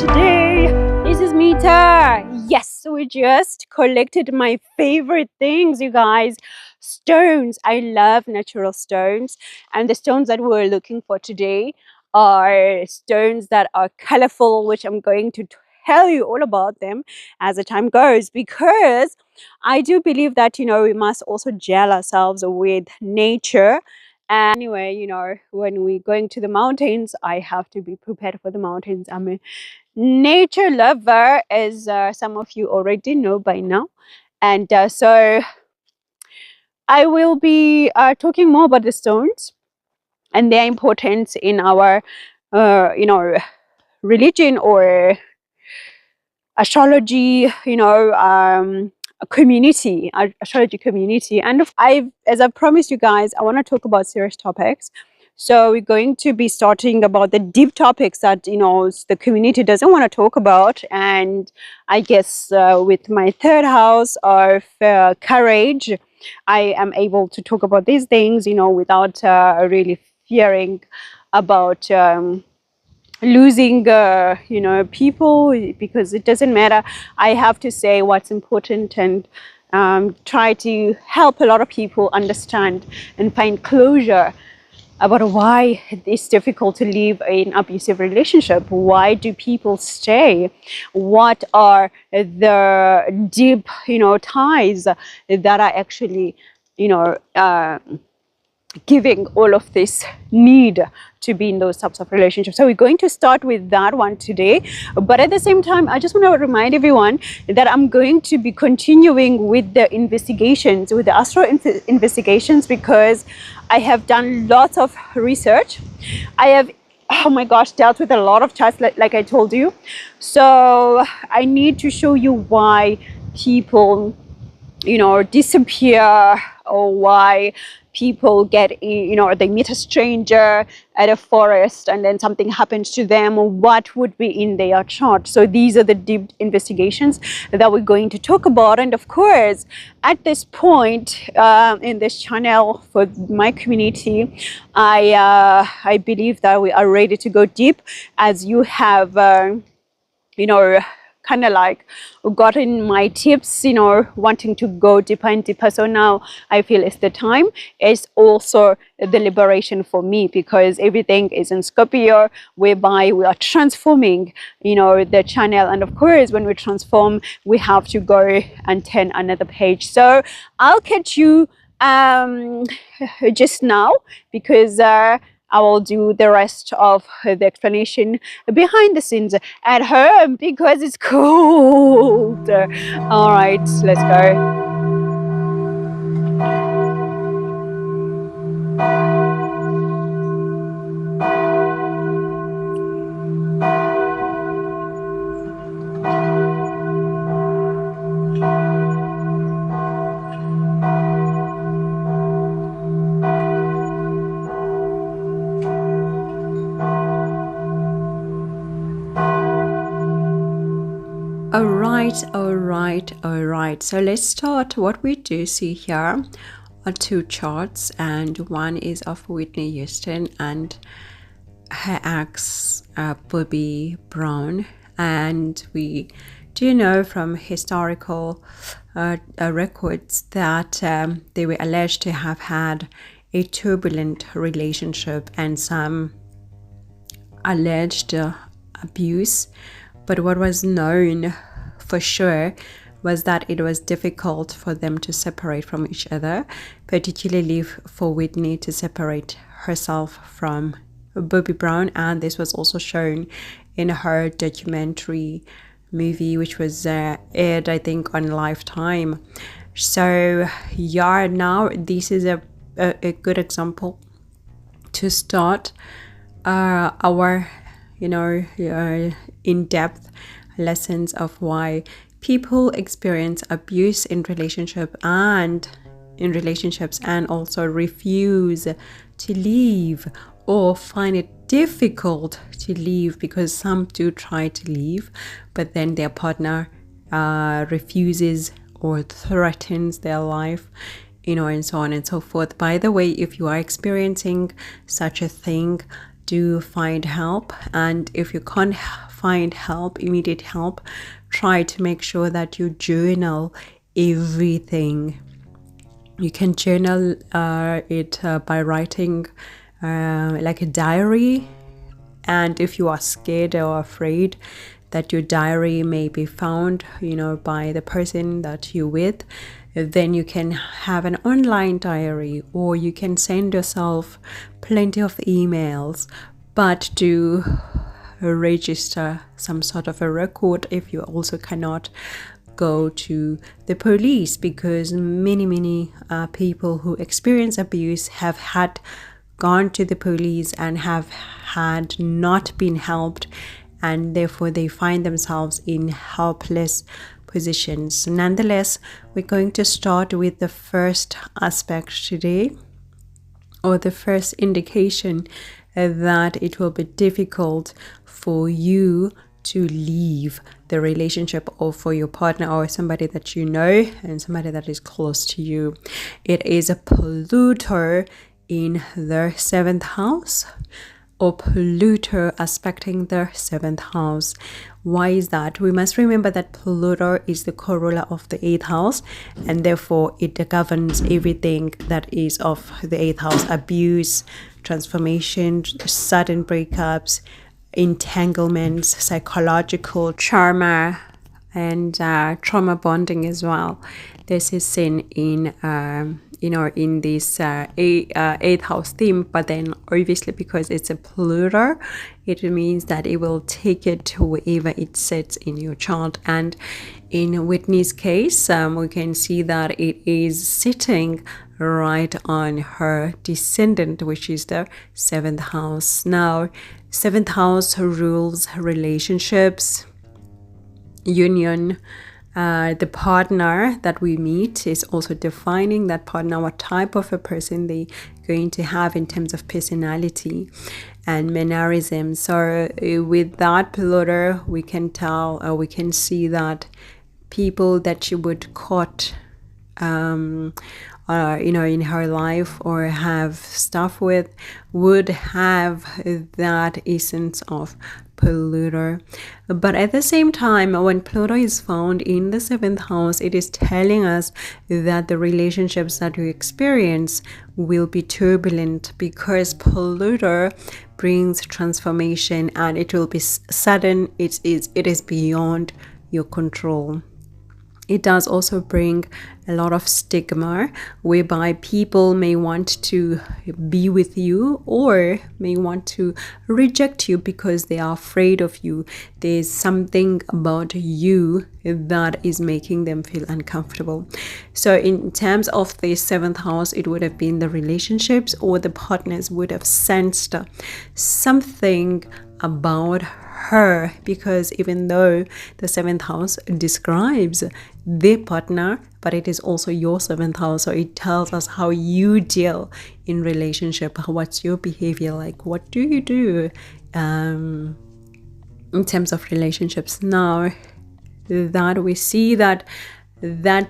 today. This is Meeta. Yes, we just collected my favorite things, you guys. Stones. I love natural stones. And the stones that we're looking for today are stones that are colorful, which I'm going to tell you all about them as the time goes, because I do believe that, we must also gel ourselves with nature. And anyway, when we're going to the mountains, I have to be prepared for the mountains. I'm a nature lover, as some of you already know by now. And so I will be talking more about the stones and their importance in our, religion or astrology, a community, astrology community. And as I promised you guys, I want to talk about serious topics. So we're going to be starting about the deep topics that, the community doesn't want to talk about. And I guess with my third house of courage, I am able to talk about these things, without really fearing about losing people, because it doesn't matter. I have to say what's important and try to help a lot of people understand and find closure about why it's difficult to live in abusive relationship. Why do people stay? What are the deep ties that are actually giving all of this need to be in those types of relationships. So we're going to start with that one today. But at the same time, I just want to remind everyone that I'm going to be continuing with the investigations, with the investigations, because I have done lots of research. I have, oh my gosh, dealt with a lot of charts, like I told you. So I need to show you why people disappear, or why people get, they meet a stranger at a forest and then something happens to them, or what would be in their chart. So these are the deep investigations that we're going to talk about. And of course, at this point in this channel for my community, I believe that we are ready to go deep, as you have kind of like gotten my tips, wanting to go deeper and deeper. So now I feel it's the time. It's also the liberation for me, because everything is in Scorpio, whereby we are transforming, the channel. And of course, when we transform, we have to go and turn another page. So I'll catch you just now, because I will do the rest of the explanation behind the scenes at home, because it's cold. All right, let's go. All right. So let's start. What we do see here are two charts, and one is of Whitney Houston and her ex, Bobby Brown. And we do know from historical records that they were alleged to have had a turbulent relationship and some alleged abuse. But what was known for sure was that it was difficult for them to separate from each other, particularly for Whitney to separate herself from Bobby Brown. And this was also shown in her documentary movie, which was aired, I think, on Lifetime. So yeah, now this is a good example to start our in-depth lessons of why people experience abuse in relationships and also refuse to leave, or find it difficult to leave, because some do try to leave, but then their partner refuses or threatens their life, and so on and so forth. By the way, if you are experiencing such a thing, do find help. And if you can't find help, immediate help, try to make sure that you journal everything. You can journal it by writing like a diary. And if you are scared or afraid that your diary may be found, by the person that you're with, then you can have an online diary, or you can send yourself plenty of emails, but do register some sort of a record if you also cannot go to the police, because many people who experience abuse have gone to the police and have had not been helped, and therefore they find themselves in helpless positions. Nonetheless, we're going to start with the first aspect today, or the first indication that it will be difficult for you to leave the relationship, or for your partner or somebody that you know and somebody that is close to you. It is a Pluto in the 7th house, or Pluto aspecting the 7th house. Why is that? We must remember that Pluto is the co-ruler of the 8th house, and therefore it governs everything that is of the 8th house: abuse, transformation, sudden breakups, entanglements, psychological trauma, and trauma bonding as well. This is seen in in this 8th house theme, but then obviously because it's a Pluto, it means that it will take it to wherever it sits in your chart. And in Whitney's case, we can see that it is sitting right on her descendant, which is the 7th house. Now, 7th house rules relationships, union. The partner that we meet is also defining that partner, what type of a person they're going to have in terms of personality and mannerism. So with that Pluto, we can tell, or we can see that people that you would court in her life or have stuff with would have that essence of Pluto. But at the same time, when Pluto is found in the 7th house, it is telling us that the relationships that we experience will be turbulent, because Pluto brings transformation and it will be sudden. It is beyond your control. It does also bring a lot of stigma, whereby people may want to be with you or may want to reject you because they are afraid of you. There's something about you that is making them feel uncomfortable. So in terms of the 7th house, it would have been the relationships, or the partners would have sensed something about her, because even though the 7th house describes their partner, but it is also your 7th house, so it tells us how you deal in relationship. What's your behavior like? What do you do in terms of relationships? Now that we see that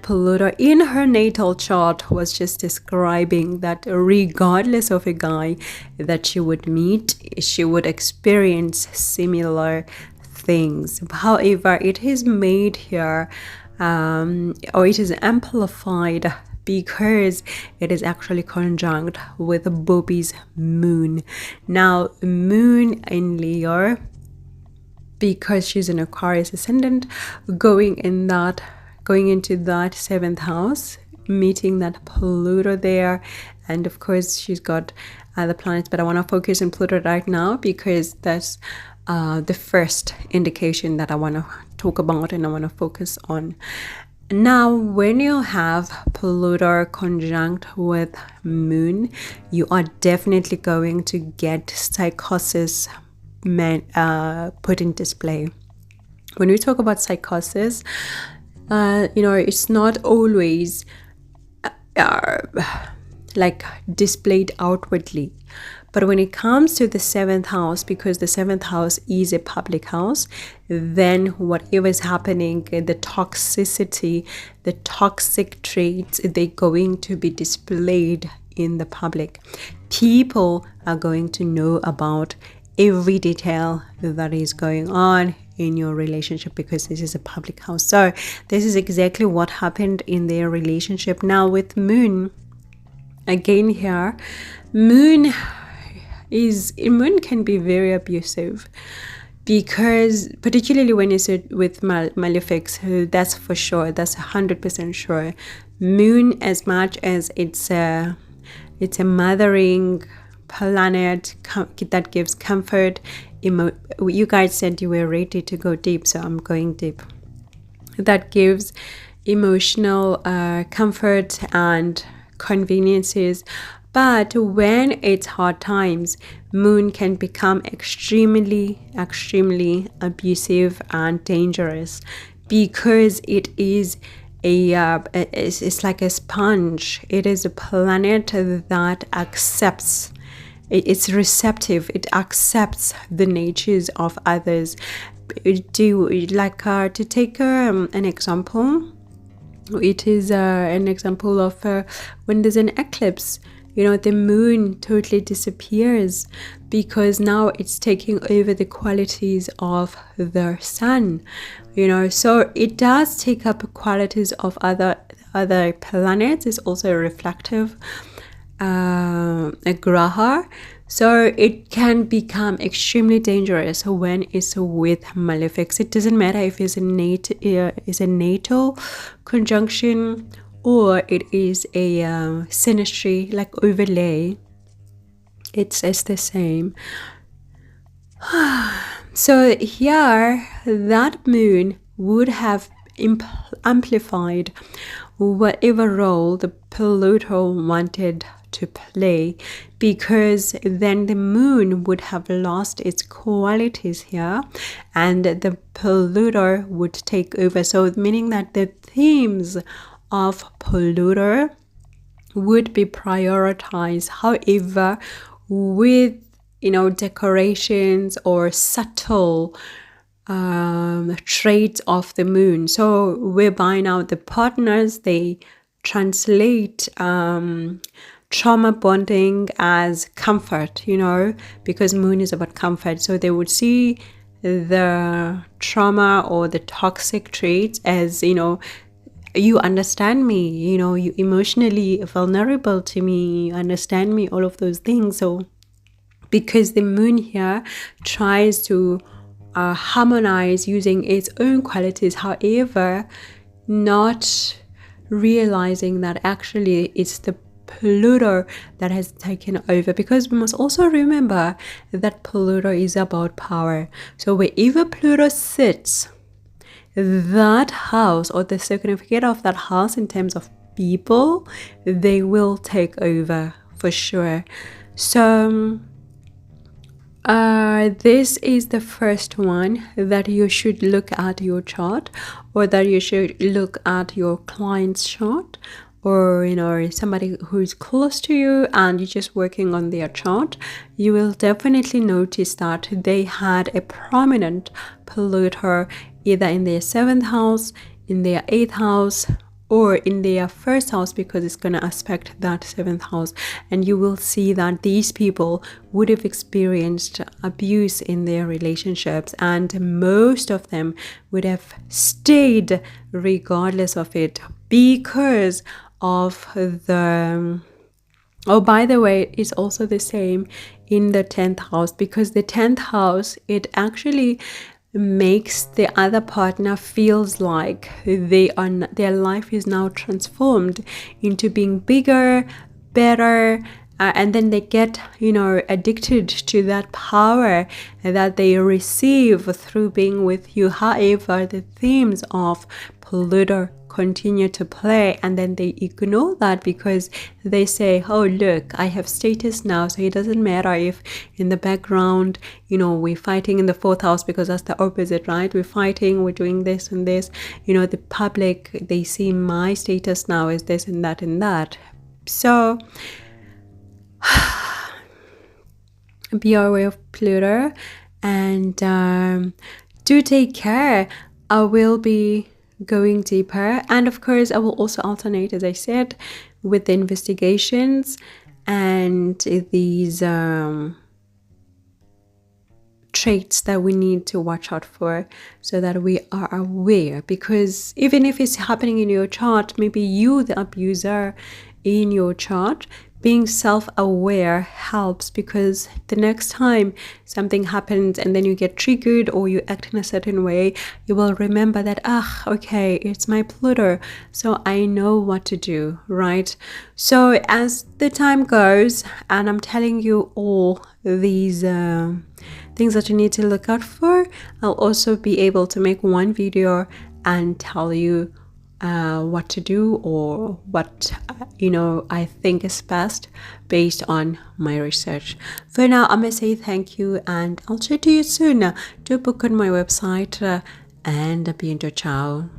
Pluto in her natal chart was just describing that regardless of a guy that she would meet, she would experience similar things. However, it is made here, or it is amplified, because it is actually conjunct with Bobby's moon. Now, moon in Leo, because she's an Aquarius ascendant, going into that 7th house, meeting that Pluto there. And of course she's got other planets, but I want to focus on Pluto right now because that's the first indication that I want to talk about and I want to focus on. Now, when you have Pluto conjunct with moon, you are definitely going to get psychosis put in display. When we talk about psychosis, it's not always like displayed outwardly. But when it comes to the 7th house, because the 7th house is a public house, then whatever is happening, the toxicity, the toxic traits, they're going to be displayed in the public. People are going to know about every detail that is going on in your relationship because this is a public house. So this is exactly what happened in their relationship. Now with Moon, again here, Moon can be very abusive, because particularly when it's with malefics, that's for sure, that's 100% sure. Moon, as much as it's a mothering planet that gives comfort. You guys said you were ready to go deep, so I'm going deep. That gives emotional comfort and conveniences. But when it's hard times, Moon can become extremely abusive and dangerous, because it is it's like a sponge. It is a planet that accepts. It's receptive. It accepts the natures of others. To take an example, it is an example of when there's an eclipse. The moon totally disappears because now it's taking over the qualities of the sun. So it does take up qualities of other planets. It's also reflective, a graha. So it can become extremely dangerous when it's with malefics. It doesn't matter if it's a natal conjunction or it is a synastry, like overlay. It's the same. So here, that moon would have amplified whatever role the Pluto wanted to play, because then the moon would have lost its qualities here and the Pluto would take over. So meaning that the themes of Pluto would be prioritized. However, with decorations or subtle traits of the moon. So whereby now the partners, they translate trauma bonding as comfort, because moon is about comfort. So they would see the trauma or the toxic traits as, you understand me, you emotionally vulnerable to me, you understand me, all of those things. So because the moon here tries to harmonize using its own qualities, however, not realizing that actually it's the Pluto that has taken over, because we must also remember that Pluto is about power. So wherever Pluto sits, that house or the significance of that house in terms of people, they will take over for sure. So this is the first one that you should look at your chart, or that you should look at your client's chart, or somebody who's close to you and you're just working on their chart. You will definitely notice that they had a prominent Pluto either in their 7th house, in their 8th house, or in their 1st house, because it's going to aspect that 7th house. And you will see that these people would have experienced abuse in their relationships, and most of them would have stayed regardless of it, because of the by the way, it's also the same in the 10th house, because the 10th house, it actually makes the other partner feels like their life is now transformed into being bigger, better, and then they get addicted to that power that they receive through being with you. However, the themes of Pluto continue to play, and then they ignore that because they say, oh look, I have status now, so it doesn't matter if in the background we're fighting in the 4th house, because that's the opposite, right? We're fighting, we're doing this and this, the public, they see my status now as this and that and that. So be aware of Pluto, and do take care. I will be going deeper, and of course I will also alternate, as I said, with the investigations and these traits that we need to watch out for, so that we are aware. Because even if it's happening in your chart, maybe you the abuser in your chart, being self-aware helps, because the next time something happens and then you get triggered or you act in a certain way, you will remember that, okay, it's my Pluto, so I know what to do, right? So as the time goes, and I'm telling you all these things that you need to look out for, I'll also be able to make one video and tell you what to do, or what I think is best based on my research. For now, I'm gonna say thank you, and I'll chat to you soon. Do book on my website, and appiento ciao.